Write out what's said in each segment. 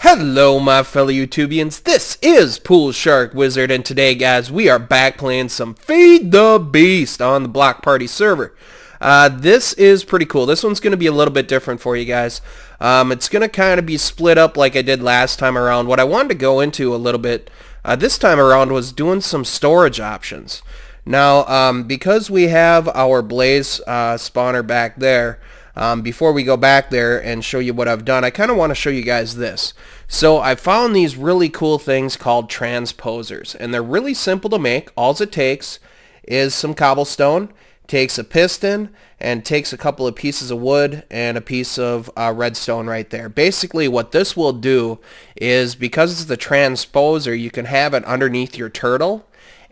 Hello my fellow YouTubians, this is PoolSharkWizard, and today guys we are back playing some Feed the Beast on the Block Party server. This is pretty cool. This one's going to be a little bit different for you guys. It's going to kind of be split up like I did last time around. What I wanted to go into a little bit this time around was doing some storage options. Now because we have our blaze spawner back there, before we go back there and show you what I've done, I kind of want to show you guys this. So I found these really cool things called transposers, and they're really simple to make. All it takes is some cobblestone, takes a piston, and takes a couple of pieces of wood and a piece of redstone right there. Basically what this will do is, because it's the transposer, you can have it underneath your turtle,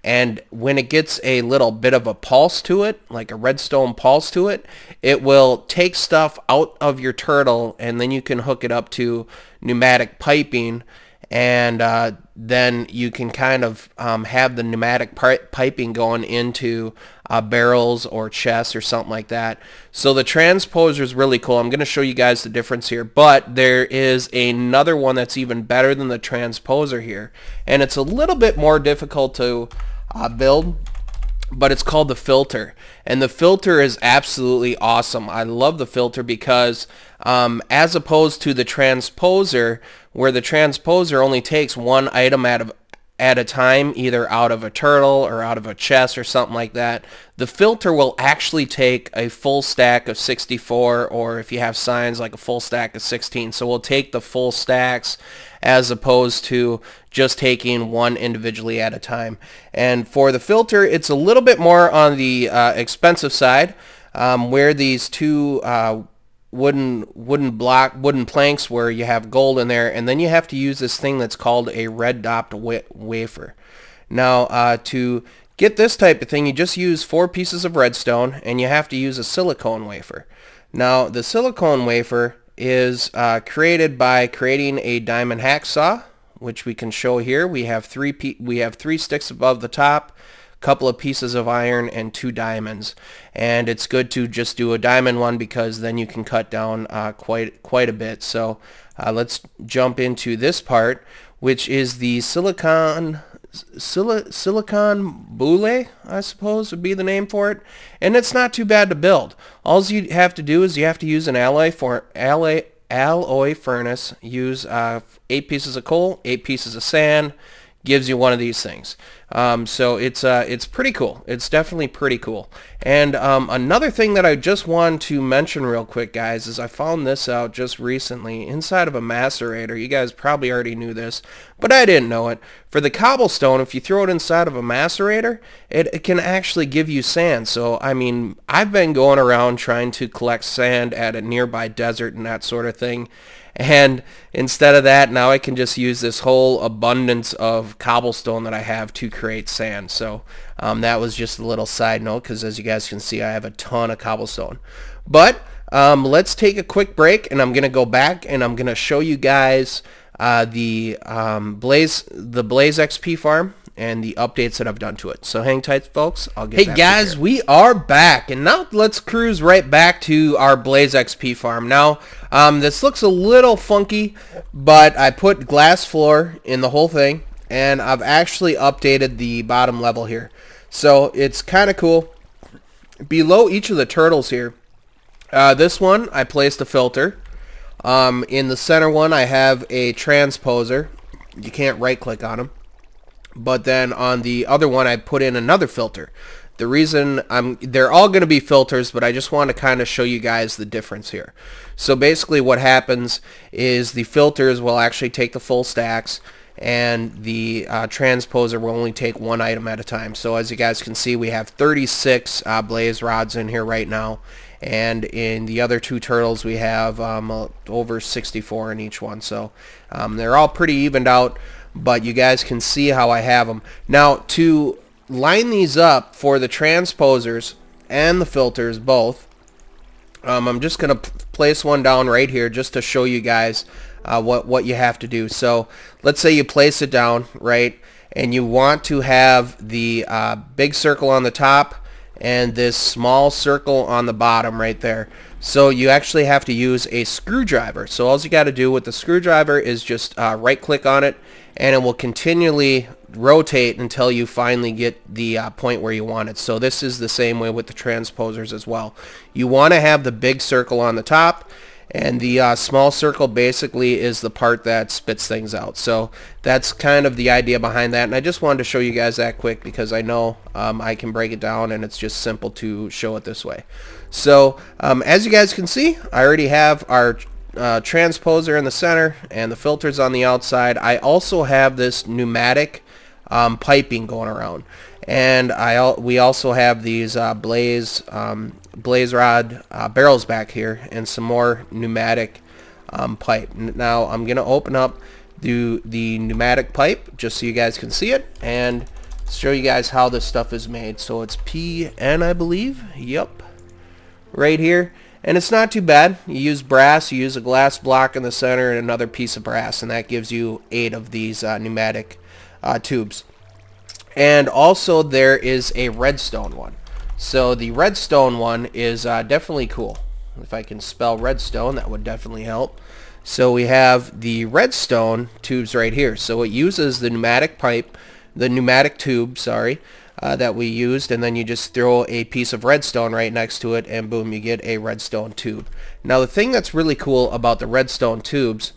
and when it gets a little bit of a pulse to it, like a redstone pulse to it, it will take stuff out of your turtle, and then you can hook it up to pneumatic piping, and then you can kind of have the pneumatic piping going into barrels or chests or something like that. So the transposer is really cool. I'm going to show you guys the difference here, but there is another one that's even better than the transposer here, and it's a little bit more difficult to build, but it's called the filter, and the filter is absolutely awesome. I love the filter because as opposed to the transposer, where the transposer only takes one item at a time, either out of a turtle or out of a chest or something like that, the filter will actually take a full stack of 64, or if you have signs, like a full stack of 16. So we'll take the full stacks as opposed to just taking one individually at a time. And for the filter, it's a little bit more on the expensive side, where these two wooden planks where you have gold in there, and then you have to use this thing that's called a red dot wafer. Now to get this type of thing, you just use 4 pieces of redstone, and you have to use a silicone wafer. Now the silicone wafer is created by creating a diamond hacksaw, which we can show here. We have three sticks above the top, couple of pieces of iron, and 2 diamonds, and it's good to just do a diamond one because then you can cut down quite a bit. So let's jump into this part, which is the silicon boule, I suppose would be the name for it, and it's not too bad to build. All you have to do is you have to use an alloy furnace, use 8 pieces of coal, 8 pieces of sand, gives you one of these things. So it's pretty cool. It's definitely pretty cool. And another thing that I just wanted to mention real quick, guys, is I found this out just recently inside of a macerator. You guys probably already knew this, but I didn't know it. For the cobblestone, if you throw it inside of a macerator, it can actually give you sand. So I mean, I've been going around trying to collect sand at a nearby desert and that sort of thing, and instead of that, now I can just use this whole abundance of cobblestone that I have to create sand. So that was just a little side note, because as you guys can see, I have a ton of cobblestone. But let's take a quick break, and I'm gonna go back and I'm gonna show you guys the Blaze XP farm and the updates that I've done to it. So hang tight, folks. I'll get back. Hey guys, we are back, and now let's cruise right back to our Blaze XP farm. Now this looks a little funky, but I put glass floor in the whole thing, and I've actually updated the bottom level here, so it's kind of cool. Below each of the turtles here, this one I placed a filter. In the center one I have a transposer. You can't right click on them. But then on the other one I put in another filter. The reason they're all going to be filters, but I just want to kind of show you guys the difference here. So basically what happens is the filters will actually take the full stacks, and the transposer will only take one item at a time. So as you guys can see, we have 36 blaze rods in here right now, and in the other 2 turtles we have over 64 in each one. So they're all pretty evened out, but you guys can see how I have them. Now to line these up for the transposers and the filters both, I'm just going to place one down right here just to show you guys what you have to do. So let's say you place it down, right, and you want to have the big circle on the top and this small circle on the bottom right there. So you actually have to use a screwdriver. So all you got to do with the screwdriver is just right click on it, and it will continually rotate until you finally get the point where you want it. So this is the same way with the transposers as well. You want to have the big circle on the top, and the small circle basically is the part that spits things out. So that's kind of the idea behind that, and I just wanted to show you guys that quick because I know I can break it down and it's just simple to show it this way. So as you guys can see, I already have our transposer in the center and the filters on the outside. I also have this pneumatic piping going around, and we also have these blaze rod barrels back here and some more pneumatic pipe. Now I'm gonna open up the pneumatic pipe just so you guys can see it and show you guys how this stuff is made. So it's PN, I believe. Yep, right here. And it's not too bad. You use brass, you use a glass block in the center and another piece of brass, and that gives you 8 of these pneumatic tubes. And also there is a redstone one. So the redstone one is definitely cool. If I can spell redstone, that would definitely help. So we have the redstone tubes right here. So it uses the pneumatic pipe, the pneumatic tube, sorry, that we used, and then you just throw a piece of redstone right next to it, and boom, you get a redstone tube. Now the thing that's really cool about the redstone tubes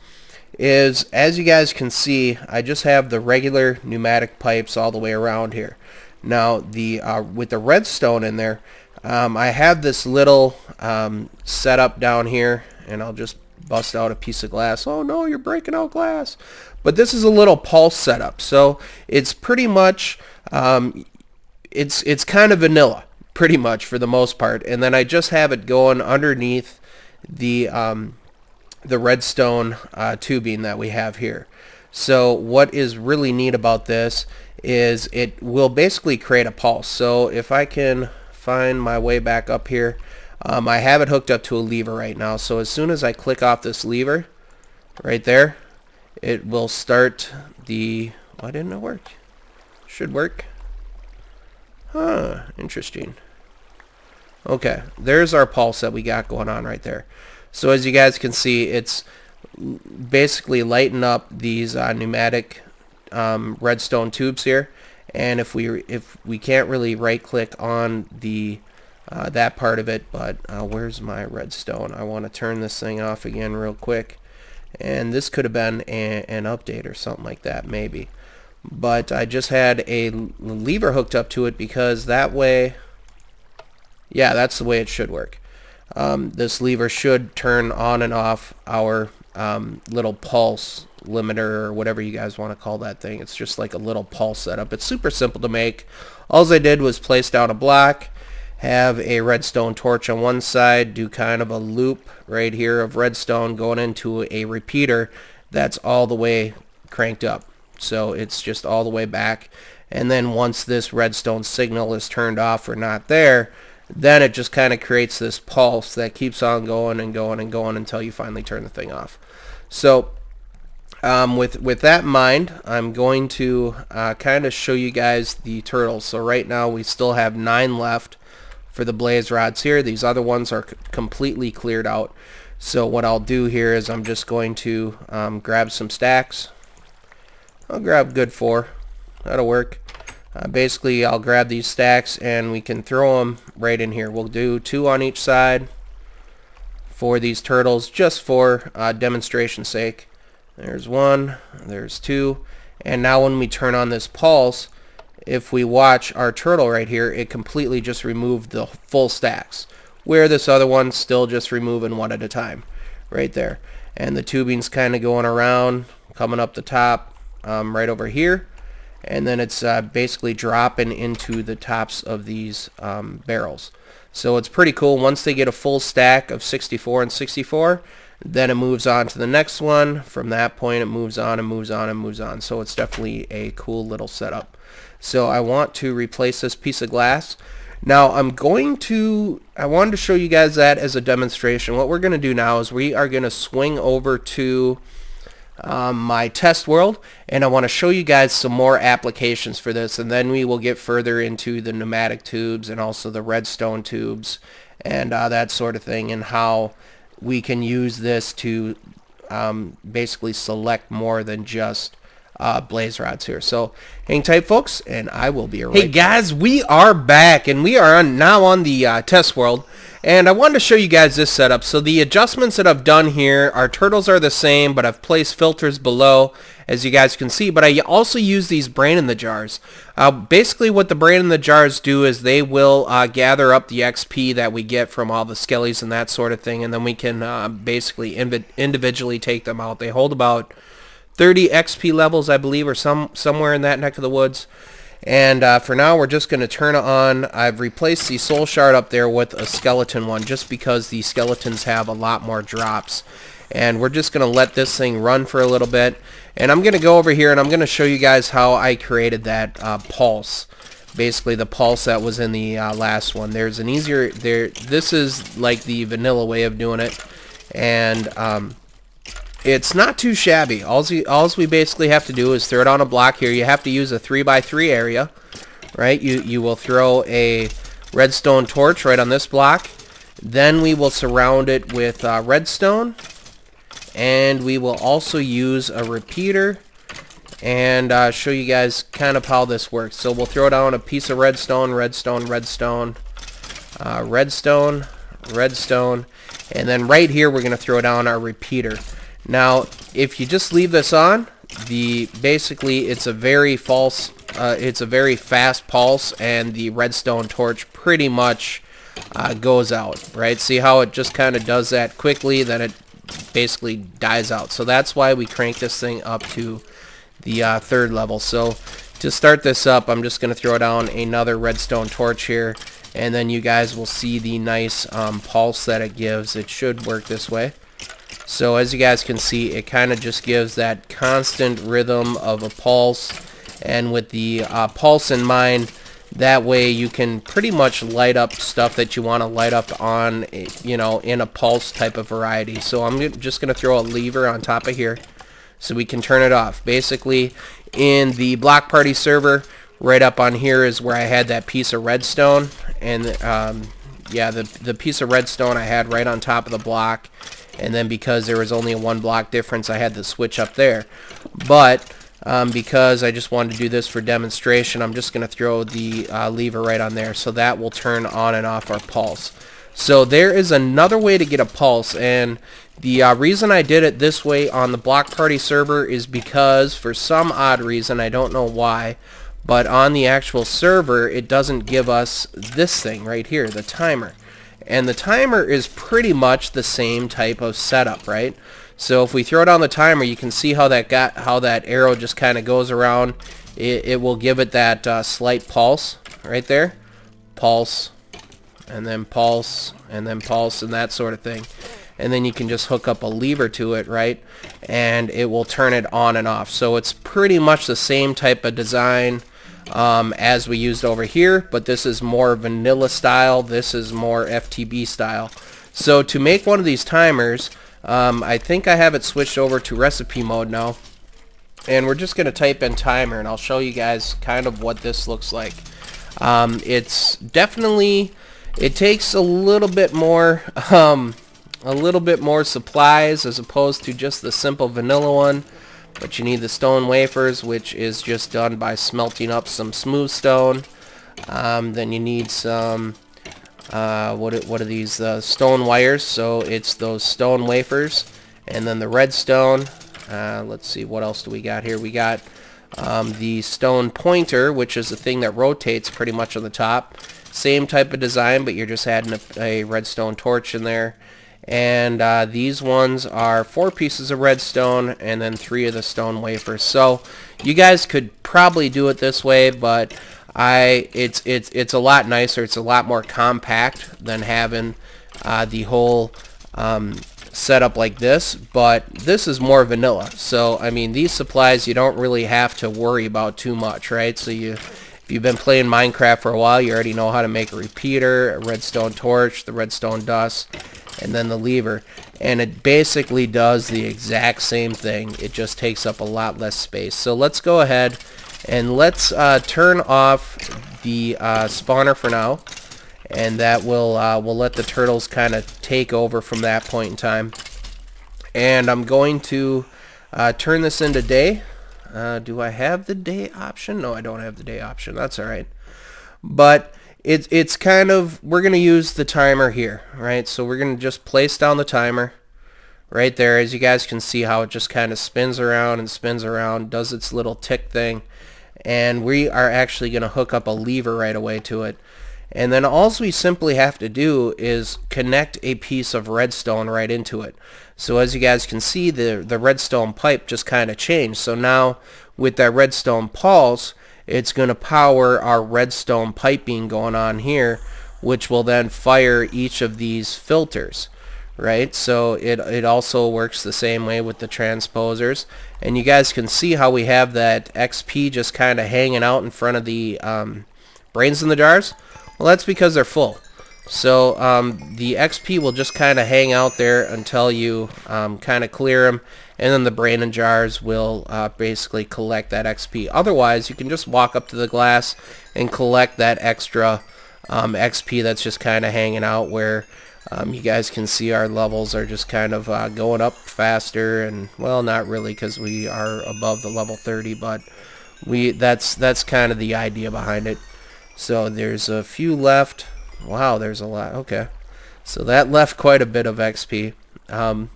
is, as you guys can see, I just have the regular pneumatic pipes all the way around here. Now the with the redstone in there, I have this little setup down here, and I'll just bust out a piece of glass. Oh no, you're breaking out glass. But this is a little pulse setup, so it's pretty much it's kind of vanilla pretty much for the most part, and then I just have it going underneath the redstone tubing that we have here. So what is really neat about this is it will basically create a pulse. So if I can find my way back up here, I have it hooked up to a lever right now. So as soon as I click off this lever right there, it will start the... Why didn't it work? Should work. Huh, interesting. Okay, there's our pulse that we got going on right there. So as you guys can see, it's basically lighting up these pneumatic redstone tubes here. And if we can't really right click on the that part of it, but where's my redstone? I want to turn this thing off again real quick. And this could have been an update or something like that, maybe. But I just had a lever hooked up to it because that way, yeah, that's the way it should work. This lever should turn on and off our little pulse limiter, or whatever you guys want to call that thing. It's just like a little pulse setup. It's super simple to make. All I did was place down a block, have a redstone torch on one side, do kind of a loop right here of redstone going into a repeater that's all the way cranked up. So it's just all the way back, and then once this redstone signal is turned off or not there, then it just kind of creates this pulse that keeps on going and going and going until you finally turn the thing off. So with that in mind, I'm going to kind of show you guys the turtles. So right now we still have 9 left for the blaze rods here. These other ones are completely cleared out. So what I'll do here is I'm just going to grab some stacks. I'll grab good 4. That'll work. Basically, I'll grab these stacks and we can throw them right in here. We'll do 2 on each side for these turtles, just for demonstration's sake. There's 1, there's 2, and now when we turn on this pulse, if we watch our turtle right here, it completely just removed the full stacks, where this other one's still just removing 1 at a time right there. And the tubing's kind of going around, coming up the top right over here, and then it's basically dropping into the tops of these barrels. So it's pretty cool. Once they get a full stack of 64 and 64, then it moves on to the next one. From that point it moves on and moves on and moves on. So it's definitely a cool little setup. So I want to replace this piece of glass. Now I wanted to show you guys that as a demonstration. What we're going to do now is we are going to swing over to my test world, and I want to show you guys some more applications for this, and then we will get further into the pneumatic tubes and also the redstone tubes and that sort of thing, and how we can use this to basically select more than just blaze rods here. So hang tight, folks, and I will be right back. Hey guys, we are back, and we are now on the test world, and I wanted to show you guys this setup. So the adjustments that I've done here, our turtles are the same, but I've placed filters below, as you guys can see, but I also use these brain in the jars. Basically what the brain in the jars do is they will gather up the XP that we get from all the skellies and that sort of thing, and then we can basically individually take them out. They hold about 30 XP levels, I believe, or somewhere in that neck of the woods. And for now, we're just going to turn it on. I've replaced the soul shard up there with a skeleton one, just because the skeletons have a lot more drops. And we're just going to let this thing run for a little bit. And I'm going to go over here and I'm going to show you guys how I created that pulse. Basically, the pulse that was in the last one. There's an easier... This is like the vanilla way of doing it. And it's not too shabby. All we basically have to do is throw it on a block here. You have to use a 3x3 area, right? You will throw a redstone torch right on this block. Then we will surround it with redstone. And we will also use a repeater and show you guys kind of how this works. So we'll throw down a piece of redstone, redstone, redstone, redstone, redstone, and then right here we're going to throw down our repeater. Now, if you just leave this on, basically it's a very fast pulse, and the redstone torch pretty much goes out, right? See how it just kind of does that quickly, then it basically dies out. So that's why we crank this thing up to the 3rd level. So to start this up, I'm just going to throw down another redstone torch here, and then you guys will see the nice pulse that it gives. It should work this way. So as you guys can see, it kind of just gives that constant rhythm of a pulse, and with the pulse in mind, that way you can pretty much light up stuff that you want to light up on, you know, in a pulse type of variety. So I'm just going to throw a lever on top of here so we can turn it off. Basically, in the block party server, right up on here is where I had that piece of redstone, and yeah, the piece of redstone I had right on top of the block. And then because there was only a 1 block difference, I had the switch up there. But because I just wanted to do this for demonstration, I'm just going to throw the lever right on there, so that will turn on and off our pulse. So there is another way to get a pulse, and the reason I did it this way on the block party server is because for some odd reason, I don't know why, but on the actual server it doesn't give us this thing right here, the timer. And the timer is pretty much the same type of setup, right? So if we throw down the timer, you can see how that arrow just kind of goes around. It will give it that slight pulse right there. Pulse, and then pulse, and then pulse, and that sort of thing. And then you can just hook up a lever to it, right? And it will turn it on and off. So it's pretty much the same type of design as we used over here, but this is more vanilla style, this is more FTB style. So to make one of these timers, I think I have it switched over to recipe mode now, and we're just going to type in timer, and I'll show you guys kind of what this looks like. It's definitely, it takes a little bit more supplies as opposed to just the simple vanilla one. But you need the stone wafers, which is just done by smelting up some smooth stone. Then you need some, what are these, stone wires, so it's those stone wafers. And then the redstone, let's see, what else do we got here? We got the stone pointer, which is the thing that rotates pretty much on the top. Same type of design, but you're just adding a redstone torch in there. And these ones are 4 pieces of redstone and then 3 of the stone wafers. So you guys could probably do it this way, but it's a lot nicer. It's a lot more compact than having the whole setup like this. But this is more vanilla. So I mean, these supplies you don't really have to worry about too much, right? So if you've been playing Minecraft for a while, you already know how to make a repeater, a redstone torch, the redstone dust, and then the lever, and it basically does the exact same thing. It just takes up a lot less space. So let's go ahead and let's turn off the spawner for now, and that will let the turtles kind of take over from that point in time. And I'm going to turn this into day. Do I have the day option? No, I don't have the day option. That's alright. But it's kind of, we're going to use the timer here, right? So we're going to just place down the timer right there. As you guys can see how it just kind of spins around and spins around, does its little tick thing. And we are actually going to hook up a lever right away to it. And then all we simply have to do is connect a piece of redstone right into it. So as you guys can see, the redstone pipe just kind of changed. So now with that redstone pulse, it's going to power our redstone piping going on here, which will then fire each of these filters, right? So it also works the same way with the transposers. And you guys can see how we have that XP just kind of hanging out in front of the brains in the jars. Well, that's because they're full. So the XP will just kind of hang out there until you kind of clear them, and then the brain and jars will basically collect that XP. Otherwise, you can just walk up to the glass and collect that extra XP that's just kind of hanging out, where you guys can see our levels are just kind of going up faster. And well, not really, because we are above the level 30, but that's kind of the idea behind it. So there's a few left. Wow, there's a lot. Okay, so that left quite a bit of XP. Now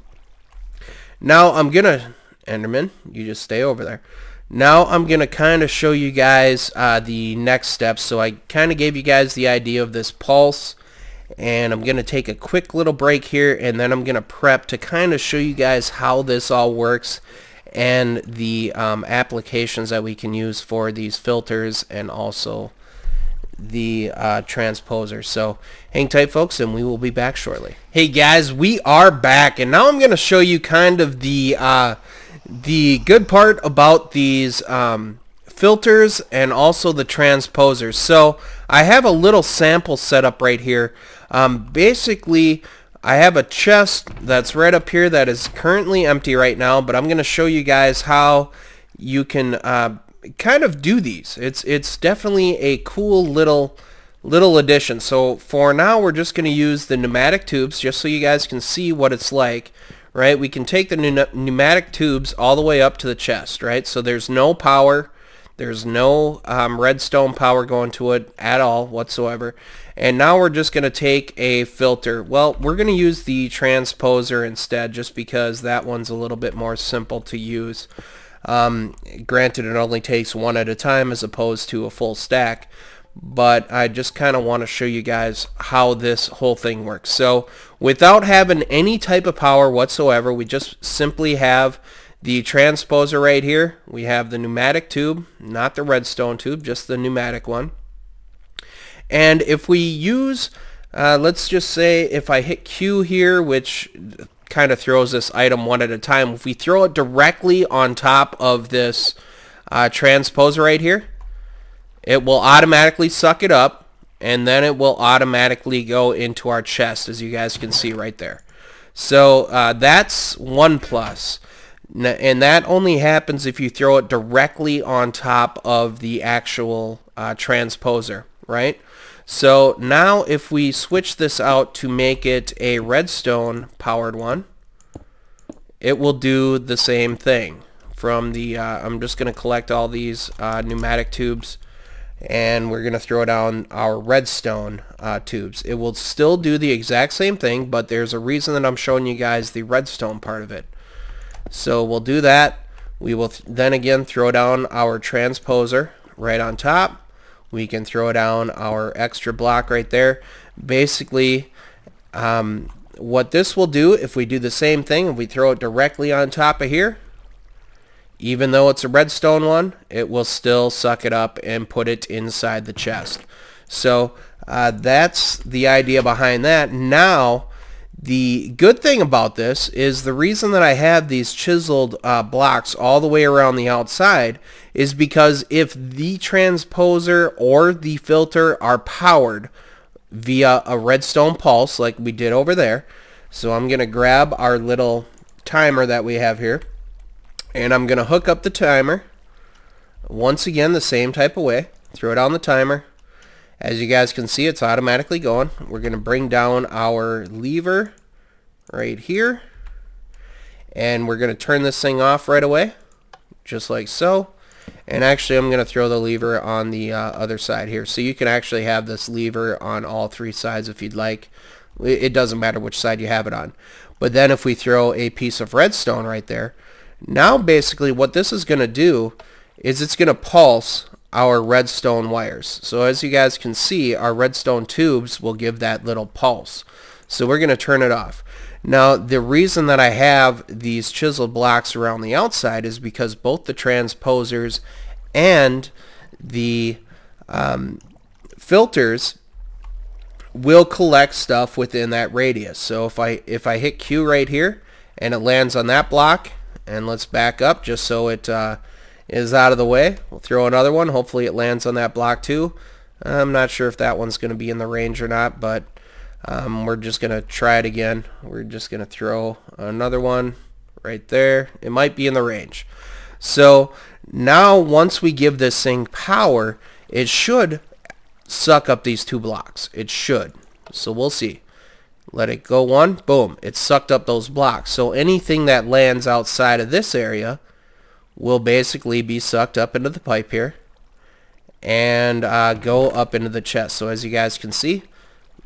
I'm gonna, Enderman, you just stay over there. Now I'm gonna kind of show you guys the next steps. So I kind of gave you guys the idea of this pulse, and I'm gonna take a quick little break here, and then I'm gonna prep to kind of show you guys how this all works and the applications that we can use for these filters and also the transposer. So hang tight, folks, and we will be back shortly. Hey guys, we are back, and now I'm going to show you kind of the good part about these filters and also the transposers. So I have a little sample set up right here. Basically, I have a chest that's right up here that is currently empty right now, but I'm going to show you guys how you can kind of do these. It's definitely a cool little addition. So for now, we're just going to use the pneumatic tubes just so you guys can see what it's like, right? We can take the pneumatic tubes all the way up to the chest, right? So there's no power, there's no redstone power going to it at all whatsoever. And now we're just going to take a filter. Well, we're going to use the transposer instead, just because that one's a little bit more simple to use. Granted, it only takes one at a time as opposed to a full stack, but I just kind of want to show you guys how this whole thing works. So without having any type of power whatsoever, we just simply have the transposer right here. We have the pneumatic tube, not the redstone tube, just the pneumatic one. And if we use, let's just say if I hit Q here, which kind of throws this item one at a time. If we throw it directly on top of this transposer right here, it will automatically suck it up, and then it will automatically go into our chest, as you guys can see right there. So that's one plus, and that only happens if you throw it directly on top of the actual transposer, right? So now if we switch this out to make it a redstone powered one, it will do the same thing. From the I'm just going to collect all these pneumatic tubes, and we're going to throw down our redstone tubes. It will still do the exact same thing, but there's a reason that I'm showing you guys the redstone part of it. So we'll do that. We will then again throw down our transposer right on top. We can throw down our extra block right there. Basically, what this will do, if we do the same thing, if we throw it directly on top of here, even though it's a redstone one, it will still suck it up and put it inside the chest. So that's the idea behind that. Now, the good thing about this is the reason that I have these chiseled blocks all the way around the outside is because if the transposer or the filter are powered via a redstone pulse like we did over there, So I'm going to grab our little timer that we have here, and I'm going to hook up the timer once again the same type of way. Throw it on the timer. As you guys can see, it's automatically going. We're going to bring down our lever right here, and we're going to turn this thing off right away, just like so. And actually, I'm going to throw the lever on the other side here, so you can actually have this lever on all three sides if you'd like. It doesn't matter which side you have it on. But then if we throw a piece of redstone right there, now basically what this is going to do is it's going to pulse our redstone wires. So as you guys can see, our redstone tubes will give that little pulse. So we're going to turn it off. Now the reason that I have these chiseled blocks around the outside is because both the transposers and the filters will collect stuff within that radius. So if I hit Q right here and it lands on that block, and let's back up just so it is out of the way. We'll throw another one. Hopefully it lands on that block too. I'm not sure if that one's going to be in the range or not, but we're just going to try it again. We're just going to throw another one right there. It might be in the range. So now once we give this thing power, it should suck up these two blocks. It should. So we'll see. Let it go one. Boom. It sucked up those blocks. So anything that lands outside of this area will basically be sucked up into the pipe here and go up into the chest. So as you guys can see,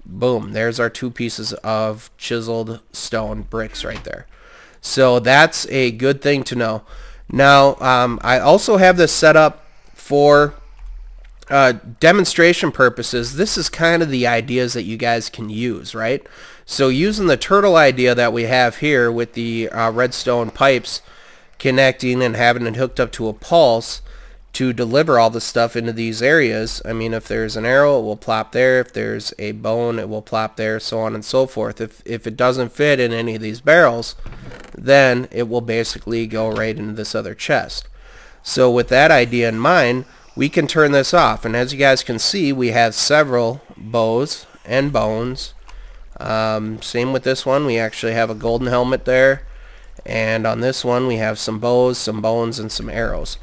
boom, there's our two pieces of chiseled stone bricks right there. So that's a good thing to know. Now I also have this set up for demonstration purposes. This is kind of the ideas that you guys can use, right? So using the turtle idea that we have here with the redstone pipes connecting and having it hooked up to a pulse to deliver all the stuff into these areas. I mean, if there's an arrow, it will plop there. If there's a bone, it will plop there, so on and so forth. If it doesn't fit in any of these barrels, then it will basically go right into this other chest. So with that idea in mind, we can turn this off, and as you guys can see, we have several bows and bones. Same with this one. We actually have a golden helmet there, and on this one we have some bows, some bones, and some arrows.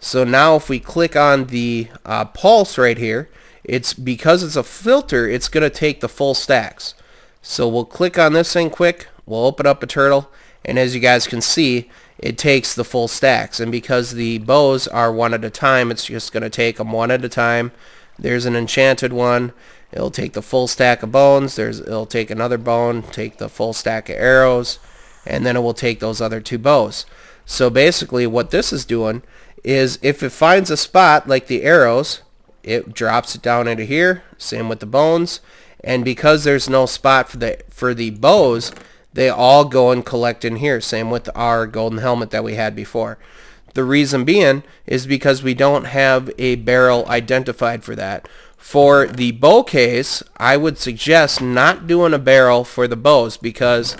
So now if we click on the pulse right here, it's because it's a filter, it's going to take the full stacks. So we'll click on this thing quick, we'll open up a turtle, and as you guys can see, it takes the full stacks. And because the bows are one at a time, it's just going to take them one at a time. There's an enchanted one. It'll take the full stack of bones. It'll take another bone, take the full stack of arrows, and then it will take those other two bows. So basically what this is doing is if it finds a spot like the arrows, it drops it down into here. Same with the bones. And because there's no spot for the bows, they all go and collect in here. Same with our golden helmet that we had before. The reason being is because we don't have a barrel identified for that. For the bow case, I would suggest not doing a barrel for the bows, because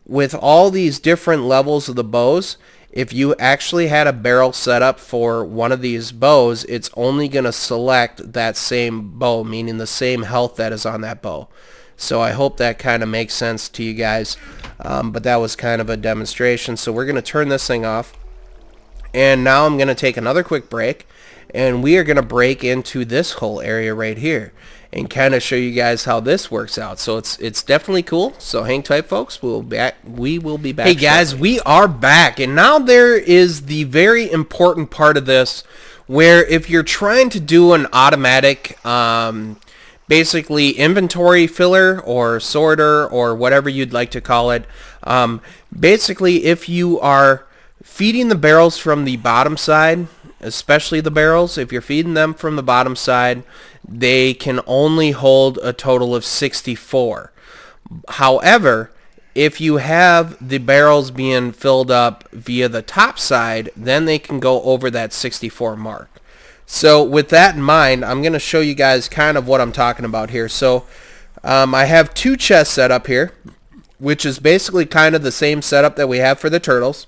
with all these different levels of the bows, if you actually had a barrel set up for one of these bows, it's only going to select that same bow, meaning the same health that is on that bow. So I hope that kind of makes sense to you guys, but that was kind of a demonstration. So we're going to turn this thing off, and now I'm going to take another quick break, and we are going to break into this whole area right here and kind of show you guys how this works out. So it's definitely cool. So hang tight, folks. We will be back. Hey guys, shortly. We are back, and now there is the very important part of this, where if you're trying to do an automatic basically inventory filler or sorter or whatever you'd like to call it, basically if you are feeding the barrels from the bottom side, especially the barrels, if you're feeding them from the bottom side, they can only hold a total of 64. However, if you have the barrels being filled up via the top side, then they can go over that 64 mark. So with that in mind, I'm going to show you guys kind of what I'm talking about here. So I have two chests set up here, which is basically kind of the same setup that we have for the turtles.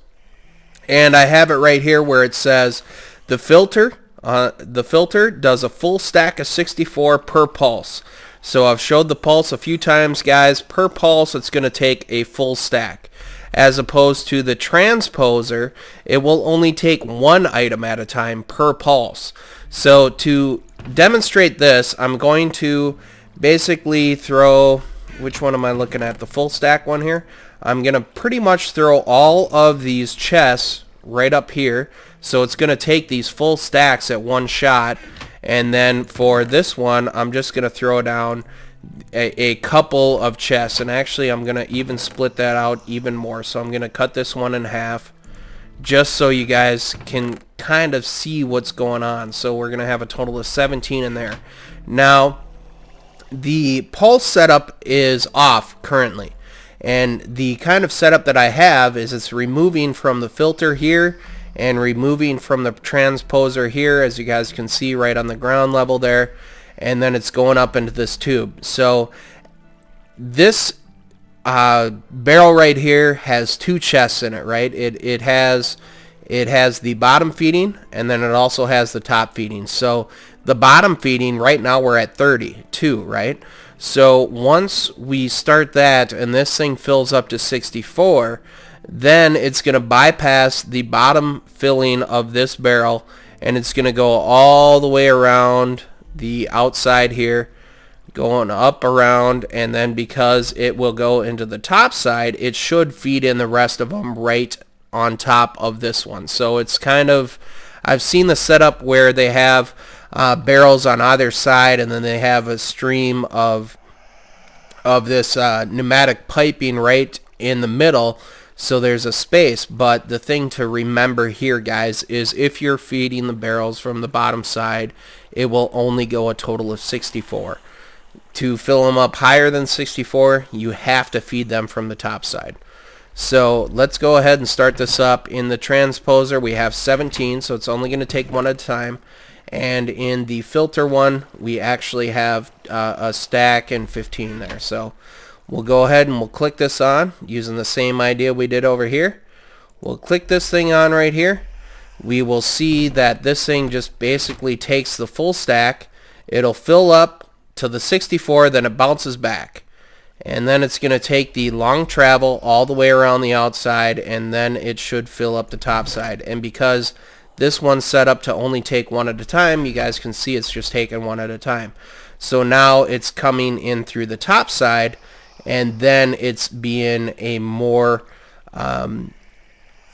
And I have it right here where it says the filter the filter does a full stack of 64 per pulse. So I've showed the pulse a few times, guys. Per pulse, it's going to take a full stack. As opposed to the transposer, it will only take one item at a time per pulse. So to demonstrate this, I'm going to basically throw, which one am I looking at? The full stack one here. I'm going to pretty much throw all of these chests right up here. So it's going to take these full stacks at one shot. And then for this one, I'm just going to throw down a couple of chests. And actually, I'm going to even split that out even more. So I'm going to cut this one in half just so you guys can kind of see what's going on. So we're going to have a total of 17 in there. Now, the pulse setup is off currently. And the kind of setup that I have is it's removing from the filter here and removing from the transposer here, as you guys can see right on the ground level there, and then it's going up into this tube. So this barrel right here has two chests in it, right? It has the bottom feeding, and then it also has the top feeding. So the bottom feeding right now we're at 32, right? So once we start that and this thing fills up to 64, then it's going to bypass the bottom filling of this barrel, and it's going to go all the way around the outside here, going up around, and then because it will go into the top side, it should feed in the rest of them right on top of this one. So it's kind of, I've seen the setup where they have barrels on either side, and then they have a stream of this pneumatic piping right in the middle, so there's a space. But the thing to remember here, guys, is if you're feeding the barrels from the bottom side, it will only go a total of 64. To fill them up higher than 64, you have to feed them from the top side. So let's go ahead and start this up. In the transposer, we have 17, so it's only going to take one at a time. And in the filter one, we actually have a stack and 15 there. So we'll go ahead and we'll click this on using the same idea we did over here. We'll click this thing on right here. We will see that this thing just basically takes the full stack. It'll fill up to the 64, then it bounces back. And then it's going to take the long travel all the way around the outside, and then it should fill up the top side. And because this one's set up to only take one at a time, you guys can see it's just taking one at a time. So now it's coming in through the top side, and then it's being a more,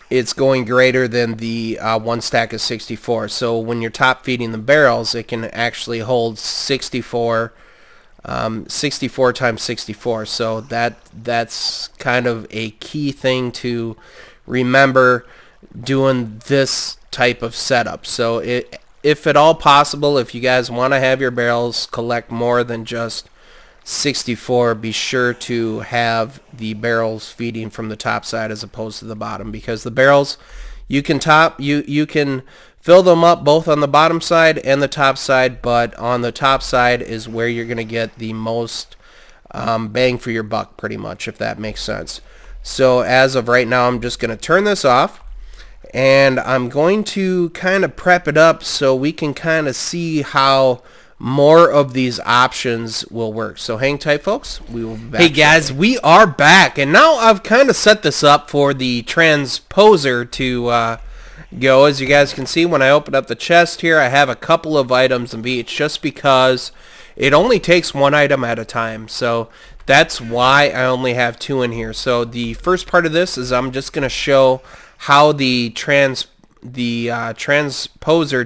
it's going greater than the one stack of 64. So when you're top feeding the barrels, it can actually hold 64 times 64. So that's kind of a key thing to remember doing this type of setup. So if at all possible, if you guys want to have your barrels collect more than just 64, be sure to have the barrels feeding from the top side as opposed to the bottom, because the barrels you can fill them up both on the bottom side and the top side, but on the top side is where you're going to get the most bang for your buck, pretty much, if that makes sense. So as of right now, I'm just going to turn this off, and I'm going to kind of prep it up so we can kind of see how more of these options will work. So hang tight, folks. We will be back. Hey guys, we are back, and now I've kind of set this up for the transposer to go. As you guys can see, when I open up the chest here, I have a couple of items of each, just because it only takes one item at a time. So that's why I only have two in here. So the first part of this is I'm just going to show how the transposer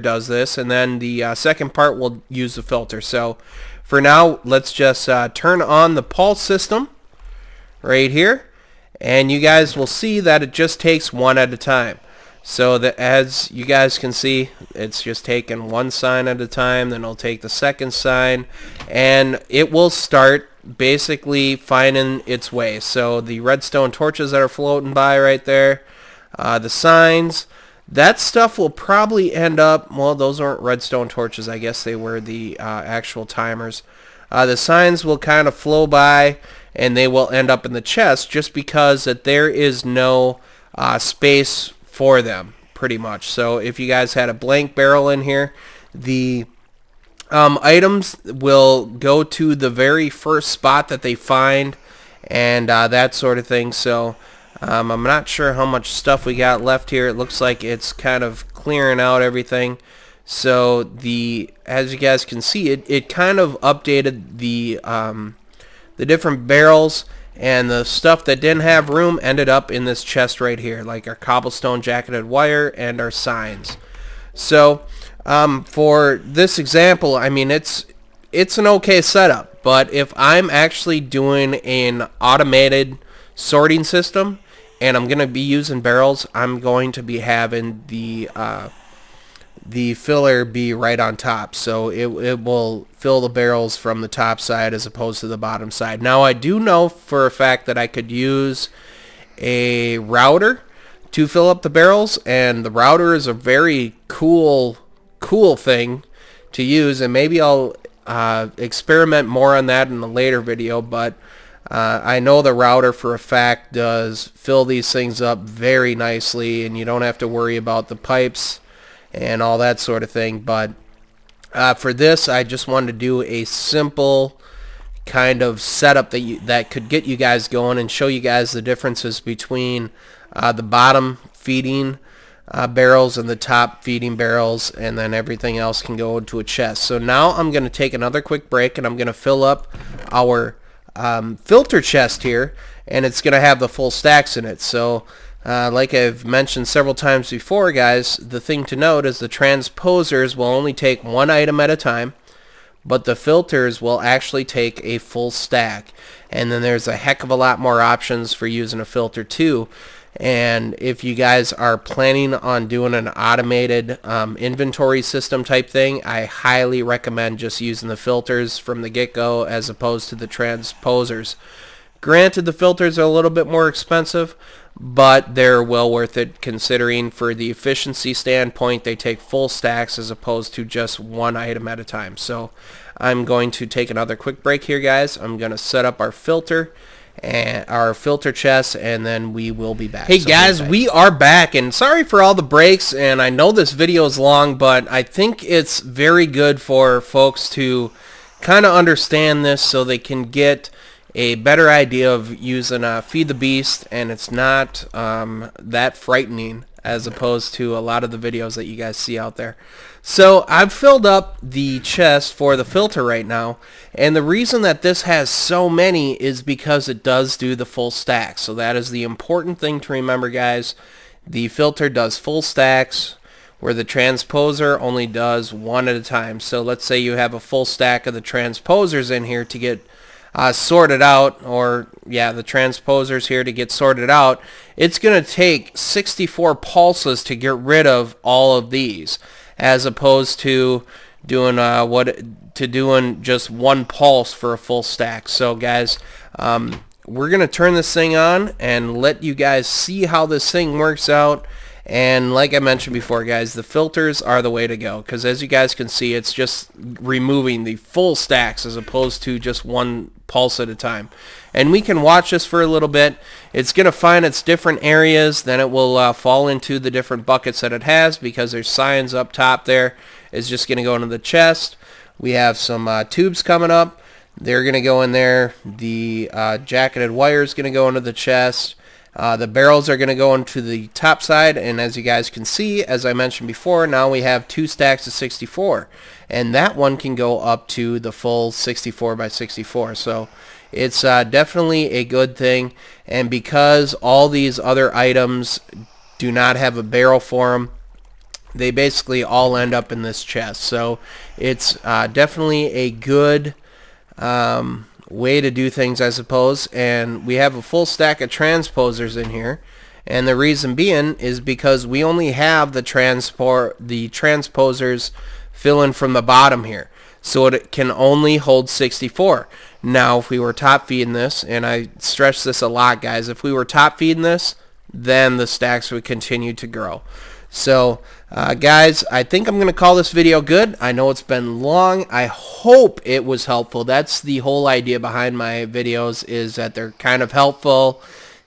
does this, and then the second part we'll use the filter. So for now, let's just turn on the pulse system right here, and you guys will see that it just takes one at a time. So that, as you guys can see, it's just taking one sign at a time, then it'll take the second sign, and it will start basically finding its way. So the redstone torches that are floating by right there, the signs, that stuff will probably end up, well, those aren't redstone torches, I guess they were the actual timers. The signs will kind of flow by, and they will end up in the chest, just because that there is no space for them, pretty much. So if you guys had a blank barrel in here, the items will go to the very first spot that they find, and that sort of thing. So I'm not sure how much stuff we got left here. It looks like it's kind of clearing out everything. So as you guys can see, it kind of updated the different barrels, and the stuff that didn't have room ended up in this chest right here, like our cobblestone jacketed wire and our signs. So for this example, I mean, it's an okay setup, but if I'm actually doing an automated sorting system and I'm going to be using barrels, I'm going to be having the filler be right on top, so it will fill the barrels from the top side as opposed to the bottom side. Now I do know for a fact that I could use a router to fill up the barrels, and the router is a very cool thing to use, and maybe I'll experiment more on that in a later video, but I know the router for a fact does fill these things up very nicely, and you don't have to worry about the pipes and all that sort of thing. But for this, I just wanted to do a simple kind of setup that could get you guys going and show you guys the differences between the bottom feeding barrels and the top feeding barrels, and then everything else can go into a chest. So now I'm going to take another quick break, and I'm going to fill up our filter chest here, and it's going to have the full stacks in it. So like I've mentioned several times before, guys, the thing to note is the transposers will only take one item at a time, but the filters will actually take a full stack. And then there's a heck of a lot more options for using a filter too. And if you guys are planning on doing an automated inventory system type thing, I highly recommend just using the filters from the get-go as opposed to the transposers. Granted, the filters are a little bit more expensive, but they're well worth it considering for the efficiency standpoint they take full stacks as opposed to just one item at a time. So I'm going to take another quick break here, guys. I'm going to set up our filter and our filter chest, and then we will be back. Hey guys, we are back, and sorry for all the breaks, and I know this video is long, but I think it's very good for folks to kind of understand this so they can get a better idea of using Feed the Beast, and it's not that frightening as opposed to a lot of the videos that you guys see out there. So I've filled up the chest for the filter right now, and the reason that this has so many is because it does do the full stack. So that is the important thing to remember, guys. The filter does full stacks, where the transposer only does one at a time. So let's say you have a full stack of the transposers in here to get sorted out, or yeah, the transposers here to get sorted out. It's going to take 64 pulses to get rid of all of these, as opposed to doing doing just one pulse for a full stack. So guys, we're going to turn this thing on and let you guys see how this thing works out. And like I mentioned before, guys, the filters are the way to go, because as you guys can see, it's just removing the full stacks as opposed to just one pulse at a time. And we can watch this for a little bit. It's going to find its different areas, then it will fall into the different buckets that it has, because there's signs up top there. It's just going to go into the chest. We have some tubes coming up. They're going to go in there. The jacketed wire is going to go into the chest. The barrels are going to go into the top side, and as you guys can see, as I mentioned before, now we have 2 stacks of 64, and that one can go up to the full 64 by 64. So it's definitely a good thing, and because all these other items do not have a barrel for them, they basically all end up in this chest. So it's definitely a good way to do things, I suppose. And we have a full stack of transposers in here, and the reason being is because we only have the transposers filling from the bottom here, so it can only hold 64. Now if we were top feeding this, and I stress this a lot, guys, if we were top feeding this, then the stacks would continue to grow. So guys, I think I'm going to call this video good. I know it's been long. I hope it was helpful. That's the whole idea behind my videos, is that they're kind of helpful.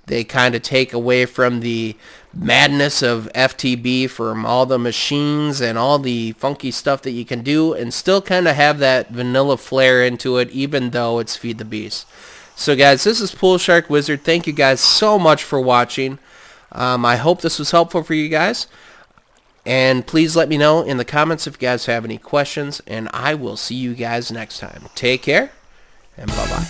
They kind of take away from the madness of FTB from all the machines and all the funky stuff that you can do, and still kind of have that vanilla flair into it, even though it's Feed the Beast. So guys, this is PoolSharkWizard. Thank you guys so much for watching. I hope this was helpful for you guys. And please let me know in the comments if you guys have any questions. And I will see you guys next time. Take care, and bye-bye.